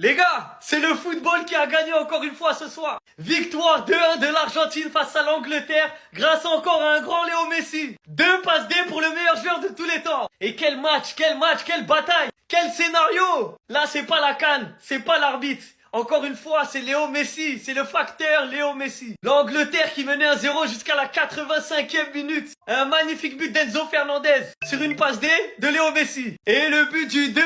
Les gars, c'est le football qui a gagné encore une fois ce soir. Victoire 2-1 de l'Argentine face à l'Angleterre grâce encore à un grand Léo Messi. 2 passes D pour le meilleur joueur de tous les temps. Et quel match, quelle bataille, quel scénario. Là, c'est pas la CAN, c'est pas l'arbitre. Encore une fois, c'est Léo Messi, c'est le facteur Léo Messi. L'Angleterre qui menait 1-0 jusqu'à la 85e minute. Un magnifique but d'Enzo Fernandez sur une passe D de Léo Messi. Et le but du 2-1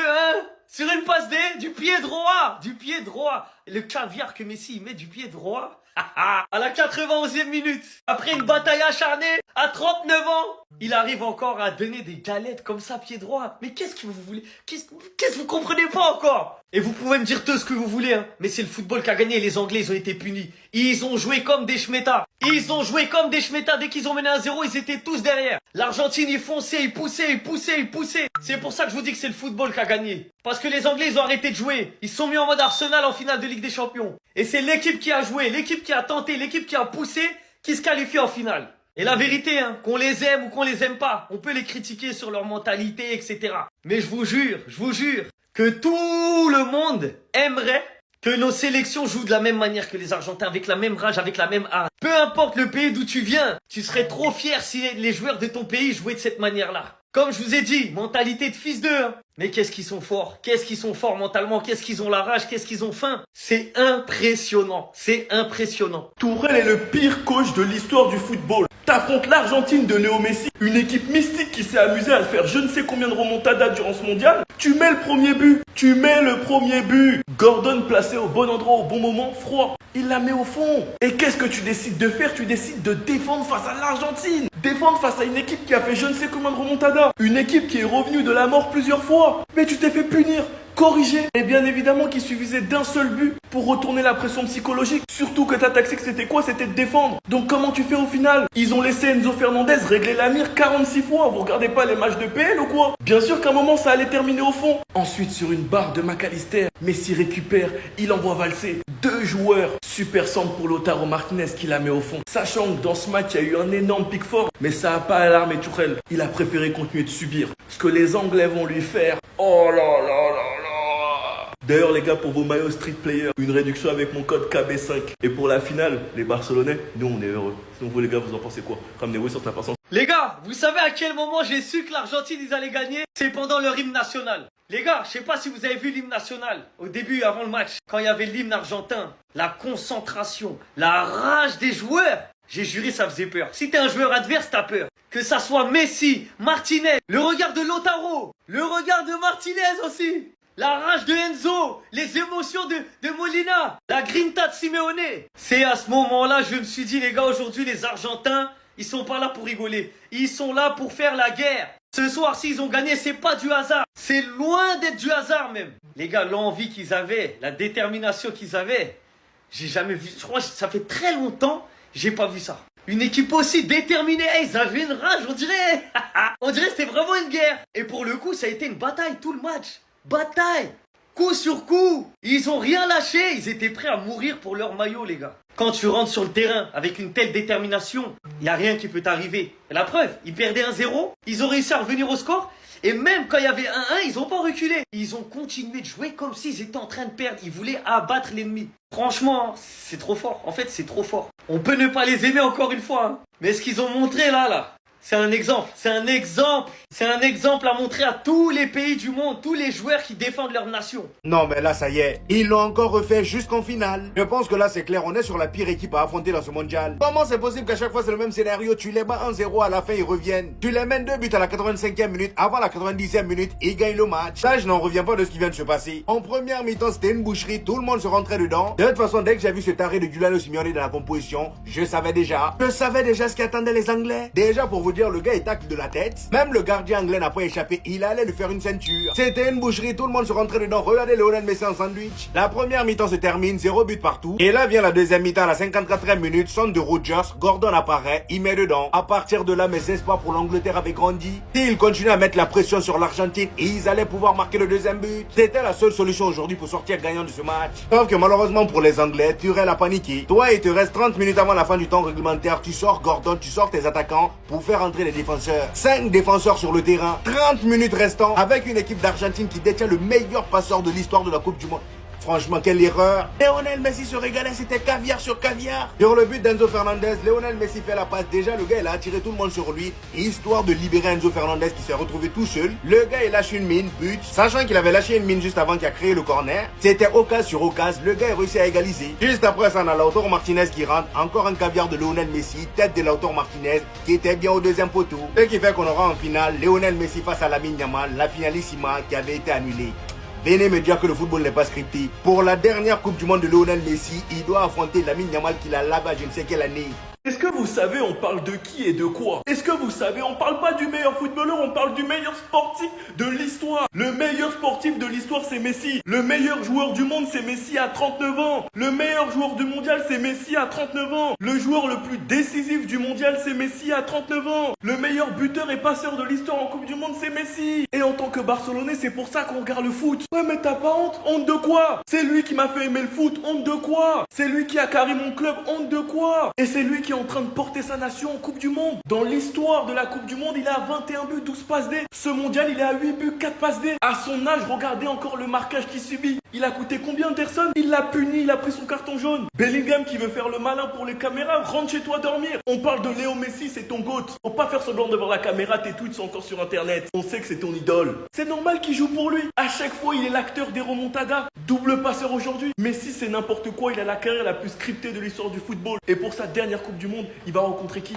sur une passe D du pied droit. Du pied droit. Le caviar que Messi met du pied droit. À la 91e minute, après une bataille acharnée, à 39 ans, il arrive encore à donner des galettes comme ça, pied droit. Mais qu'est-ce que vous voulez? Qu'est-ce que vous comprenez pas encore? Et vous pouvez me dire tout ce que vous voulez, hein. Mais c'est le football qui a gagné et les Anglais, ils ont été punis. Ils ont joué comme des schmettas. Ils ont joué comme des schmettas. Dès qu'ils ont mené 1-0, ils étaient tous derrière. L'Argentine, ils fonçaient, ils poussaient. C'est pour ça que je vous dis que c'est le football qui a gagné. Parce que les Anglais, ils ont arrêté de jouer. Ils se sont mis en mode Arsenal en finale de Ligue des Champions. Et c'est l'équipe qui a joué, l'équipe qui a tenté, l'équipe qui a poussé, qui se qualifie en finale. Et la vérité, hein, qu'on les aime ou qu'on les aime pas, on peut les critiquer sur leur mentalité, etc. Mais je vous jure, que tout le monde aimerait que nos sélections jouent de la même manière que les Argentins, avec la même rage, avec la même art. Peu importe le pays d'où tu viens, tu serais trop fier si les joueurs de ton pays jouaient de cette manière-là. Comme je vous ai dit, mentalité de fils d'eux. Hein. Mais qu'est-ce qu'ils sont forts mentalement, qu'est-ce qu'ils ont la rage, qu'est-ce qu'ils ont faim. C'est impressionnant. Tourelle est le pire coach de l'histoire du football. T'affrontes l'Argentine de Léo Messi, une équipe mystique qui s'est amusée à faire je ne sais combien de remontadas durant ce mondial. Tu mets le premier but. Gordon placé au bon endroit au bon moment, froid. Il la met au fond. Et qu'est-ce que tu décides de faire? Tu décides de défendre face à l'Argentine. Défendre face à une équipe qui a fait je ne sais combien de remontadas. Une équipe qui est revenue de la mort plusieurs fois. Mais tu t'es fait punir, corriger. Et bien évidemment qu'il suffisait d'un seul but pour retourner la pression psychologique. Surtout que ta tactique c'était quoi? C'était de défendre. Donc comment tu fais au final? Ils ont laissé Enzo Fernandez régler la mire 46 fois. Vous regardez pas les matchs de PL ou quoi? Bien sûr qu'à un moment ça allait terminer au fond. Ensuite sur une barre de McAllister, Messi récupère, il envoie valser 2 joueurs. Super centre pour Lautaro Martinez qui la met au fond. Sachant que dans ce match il y a eu un énorme pic fort. Mais ça a pas alarmé Tourelle. Il a préféré continuer de subir ce que les Anglais vont lui faire. Oh là là là là. D'ailleurs les gars, pour vos maillots Street Player, une réduction avec mon code KB5. Et pour la finale, les Barcelonais, nous on est heureux. Sinon vous les gars, vous en pensez quoi? Ramenez-vous sur ta patience. Les gars, vous savez à quel moment j'ai su que l'Argentine, ils allaient gagner? C'est pendant leur hymne national. Les gars, je sais pas si vous avez vu l'hymne national. Au début, avant le match, quand il y avait l'hymne argentin, la concentration, la rage des joueurs. J'ai juré, ça faisait peur. Si t'es un joueur adverse, t'as peur. Que ça soit Messi, Martinez, le regard de Lautaro, le regard de Martinez aussi. La rage de Enzo, les émotions de Molina, la grinta de Simeone. C'est à ce moment-là, je me suis dit, les gars, aujourd'hui, les Argentins, ils sont pas là pour rigoler. Ils sont là pour faire la guerre. Ce soir, s'ils ont gagné, c'est pas du hasard. C'est loin d'être du hasard même. Les gars, l'envie qu'ils avaient, la détermination qu'ils avaient, j'ai jamais vu. Je crois que ça fait très longtemps, j'ai pas vu ça. Une équipe aussi déterminée. Hey, ils avaient une rage, on dirait. On dirait que c'était vraiment une guerre. Et pour le coup, ça a été une bataille tout le match. Bataille. Coup sur coup. Ils ont rien lâché. Ils étaient prêts à mourir pour leur maillot, les gars. Quand tu rentres sur le terrain avec une telle détermination, il n'y a rien qui peut t'arriver. Et la preuve, ils perdaient 1-0. Ils ont réussi à revenir au score. Et même quand il y avait 1-1, ils n'ont pas reculé. Ils ont continué de jouer comme s'ils étaient en train de perdre. Ils voulaient abattre l'ennemi. Franchement, c'est trop fort. En fait, c'est trop fort. On peut ne pas les aimer encore une fois. Hein. Mais ce qu'ils ont montré là, c'est un exemple. C'est un exemple à montrer à tous les pays du monde, tous les joueurs qui défendent leur nation. Non mais là ça y est, ils l'ont encore refait jusqu'en finale. Je pense que là c'est clair, on est sur la pire équipe à affronter dans ce mondial. Comment c'est possible qu'à chaque fois c'est le même scénario? Tu les bats 1-0, à la fin ils reviennent. Tu les mènes 2 buts à la 85e minute, avant la 90e minute, ils gagnent le match. Là je n'en reviens pas de ce qui vient de se passer. En première mi-temps c'était une boucherie, tout le monde se rentrait dedans. De toute façon dès que j'ai vu ce taré de Giuliano Simeone dans la composition, je savais déjà ce qui attendait les Anglais. Déjà pour vous dire, le gars est tacle de la tête. Même le gardien anglais n'a pas échappé, il allait lui faire une ceinture. C'était une boucherie, tout le monde se rentrait dedans. Regardez Lionel Messi en sandwich. La première mi-temps se termine, 0 but partout. Et là vient la deuxième mi-temps, à la 54e minute, centre de Rodgers, Gordon apparaît, il met dedans. À partir de là, mes espoirs pour l'Angleterre avaient grandi. Ils continuaient à mettre la pression sur l'Argentine et ils allaient pouvoir marquer le deuxième but. C'était la seule solution aujourd'hui pour sortir gagnant de ce match. Sauf que malheureusement pour les Anglais, Tourelle a paniqué. Toi, il te reste 30 minutes avant la fin du temps réglementaire, tu sors Gordon, tu sors tes attaquants pour faire entrer les défenseurs. 5 défenseurs sur le terrain, 30 minutes restant avec une équipe d'Argentine qui détient le meilleur passeur de l'histoire de la Coupe du Monde. Franchement, quelle erreur. Lionel Messi se régalait, c'était caviar sur caviar. Sur le but d'Enzo Fernandez, Lionel Messi fait la passe. Déjà, le gars, il a attiré tout le monde sur lui. Et histoire de libérer Enzo Fernandez qui s'est retrouvé tout seul, le gars, il lâche une mine, but. Sachant qu'il avait lâché une mine juste avant qu'il a créé le corner. C'était occasion sur occasion. Le gars, il réussit à égaliser. Juste après ça, on a Lautaro Martinez qui rentre. Encore un caviar de Lionel Messi, tête de Lautaro Martinez, qui était bien au deuxième poteau. Ce qui fait qu'on aura en finale Lionel Messi face à Lamine Yamal, la finalissima qui avait été annulée. Venez me dire que le football n'est pas scripté. Pour la dernière Coupe du Monde de Lionel Messi, il doit affronter Lamine Yamal qui l'a lavé à je ne sais quelle année. Est-ce que vous savez, on parle de qui et de quoi? Est-ce que vous savez, on parle pas du meilleur footballeur, on parle du meilleur sportif de l'histoire. Le meilleur sportif de l'histoire, c'est Messi. Le meilleur joueur du monde, c'est Messi à 39 ans. Le meilleur joueur du mondial, c'est Messi à 39 ans. Le joueur le plus décisif du mondial, c'est Messi à 39 ans. Le meilleur buteur et passeur de l'histoire en Coupe du Monde, c'est Messi. Et en tant que Barcelonais, c'est pour ça qu'on regarde le foot. Ouais, mais t'as pas honte? Honte de quoi? C'est lui qui m'a fait aimer le foot. Honte de quoi? C'est lui qui a carré mon club. Honte de quoi? Et c'est lui qui est en train de porter sa nation en Coupe du Monde. Dans l'histoire de la Coupe du Monde, il a 21 buts, 12 passes D. Ce mondial, il est à 8 buts, 4 passes D. À son âge, regardez encore le marquage qu'il subit. Il a coûté combien de personnes? Il l'a puni, il a pris son carton jaune. Bellingham qui veut faire le malin pour les caméras, rentre chez toi dormir. On parle de Léo Messi, c'est ton GOAT. Faut pas faire semblant devant la caméra, tes tweets sont encore sur internet. On sait que c'est ton idole. C'est normal qu'il joue pour lui. À chaque fois, il est l'acteur des remontadas. Double passeur aujourd'hui. Messi, c'est n'importe quoi, il a la carrière la plus scriptée de l'histoire du football. Et pour sa dernière Coupe du Monde, il va rencontrer qui?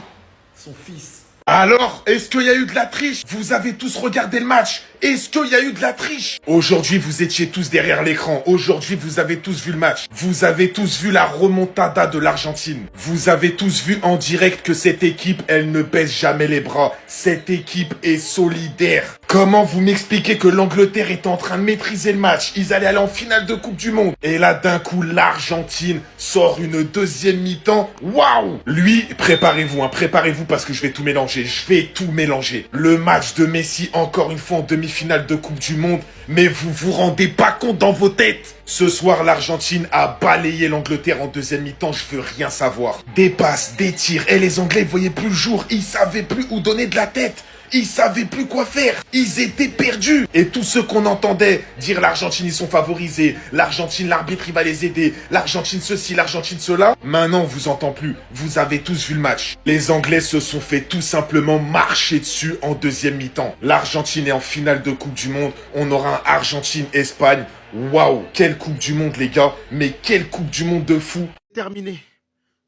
Son fils. Alors, est-ce qu'il y a eu de la triche? Vous avez tous regardé le match. Est-ce qu'il y a eu de la triche? Aujourd'hui, vous étiez tous derrière l'écran. Aujourd'hui, vous avez tous vu le match. Vous avez tous vu la remontada de l'Argentine. Vous avez tous vu en direct que cette équipe, elle ne baisse jamais les bras. Cette équipe est solidaire. Comment vous m'expliquez que l'Angleterre est en train de maîtriser le match? Ils allaient aller en finale de Coupe du Monde. Et là, d'un coup, l'Argentine sort une deuxième mi-temps. Waouh! Lui, préparez-vous, préparez-vous parce que je vais tout mélanger. Je vais tout mélanger. Le match de Messi, encore une fois en demi-finale de Coupe du Monde. Mais vous vous rendez pas compte dans vos têtes. Ce soir, l'Argentine a balayé l'Angleterre en deuxième mi-temps. Je veux rien savoir. Des passes, des tirs. Et les Anglais voyaient plus le jour. Ils savaient plus où donner de la tête. Ils savaient plus quoi faire. Ils étaient perdus. Et tous ceux qu'on entendait dire l'Argentine, ils sont favorisés. L'Argentine, l'arbitre, il va les aider. L'Argentine ceci, l'Argentine cela. Maintenant, on vous entend plus. Vous avez tous vu le match. Les Anglais se sont fait tout simplement marcher dessus en deuxième mi-temps. L'Argentine est en finale de Coupe du Monde. On aura un Argentine-Espagne. Waouh, quelle Coupe du Monde, les gars. Mais quelle Coupe du Monde de fou. Terminé.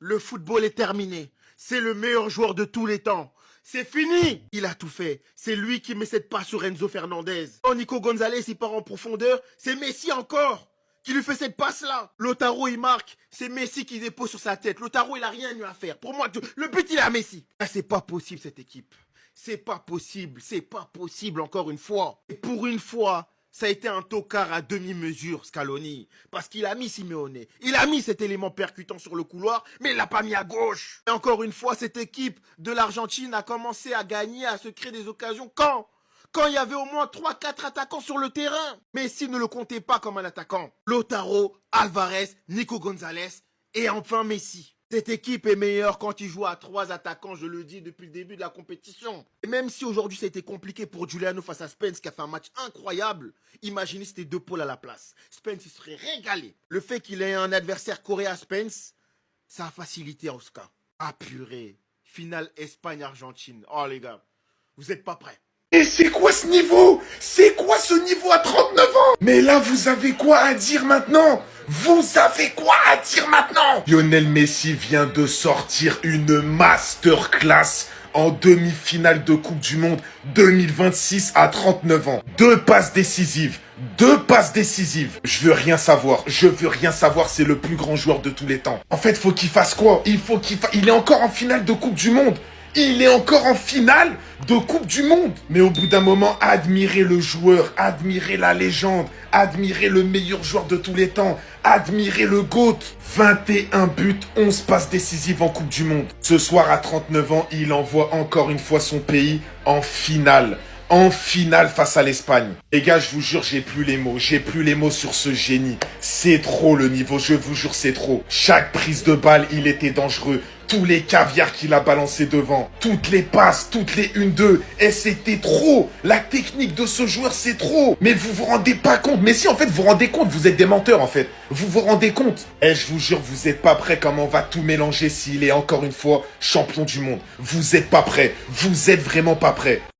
Le football est terminé. C'est le meilleur joueur de tous les temps. C'est fini. Il a tout fait. C'est lui qui met cette passe sur Enzo Fernandez. Quand Nico Gonzalez, il part en profondeur, c'est Messi encore qui lui fait cette passe-là. Lautaro, il marque. C'est Messi qui dépose sur sa tête. Lautaro, il a rien eu à faire. Pour moi, le but, il est à Messi. Ah, c'est pas possible, cette équipe. C'est pas possible. C'est pas possible, encore une fois. Et pour une fois, ça a été un tocard à demi-mesure, Scaloni. Parce qu'il a mis Simeone. Il a mis cet élément percutant sur le couloir, mais il l'a pas mis à gauche. Et encore une fois, cette équipe de l'Argentine a commencé à gagner, à se créer des occasions. Quand il y avait au moins 3-4 attaquants sur le terrain. Messi ne le comptait pas comme un attaquant. Lautaro, Alvarez, Nico Gonzalez et enfin Messi. Cette équipe est meilleure quand il joue à 3 attaquants, je le dis depuis le début de la compétition. Et même si aujourd'hui ça a été compliqué pour Giuliano face à Spence qui a fait un match incroyable, imaginez si c'était 2 pôles à la place. Spence il serait régalé. Le fait qu'il ait un adversaire coréen Spence, ça a facilité Oscar. Ah purée, finale Espagne-Argentine. Oh les gars, vous êtes pas prêts. Et c'est quoi ce niveau? C'est quoi ce niveau à 39 ans? Mais là, vous avez quoi à dire maintenant? Vous avez quoi à dire maintenant? Lionel Messi vient de sortir une masterclass en demi-finale de Coupe du Monde 2026 à 39 ans. 2 passes décisives. 2 passes décisives. Je veux rien savoir. C'est le plus grand joueur de tous les temps. En fait, faut qu'il fasse quoi? Il est encore en finale de Coupe du Monde. Il est encore en finale de Coupe du Monde. Mais au bout d'un moment, admirez le joueur, admirez la légende, admirez le meilleur joueur de tous les temps, admirez le GOAT. 21 buts, 11 passes décisives en Coupe du Monde. Ce soir, à 39 ans, il envoie encore une fois son pays en finale. En finale face à l'Espagne. Les gars, je vous jure, j'ai plus les mots sur ce génie. C'est trop le niveau, je vous jure, c'est trop. Chaque prise de balle, il était dangereux. Tous les caviars qu'il a balancés devant, toutes les passes, toutes les 1-2, et c'était trop. La technique de ce joueur, c'est trop. Mais vous vous rendez pas compte. Mais si, en fait, vous vous rendez compte, vous êtes des menteurs, en fait. Vous vous rendez compte. Et je vous jure, vous êtes pas prêts comment on va tout mélanger s'il est encore une fois champion du monde. Vous êtes pas prêts. Vous êtes vraiment pas prêts.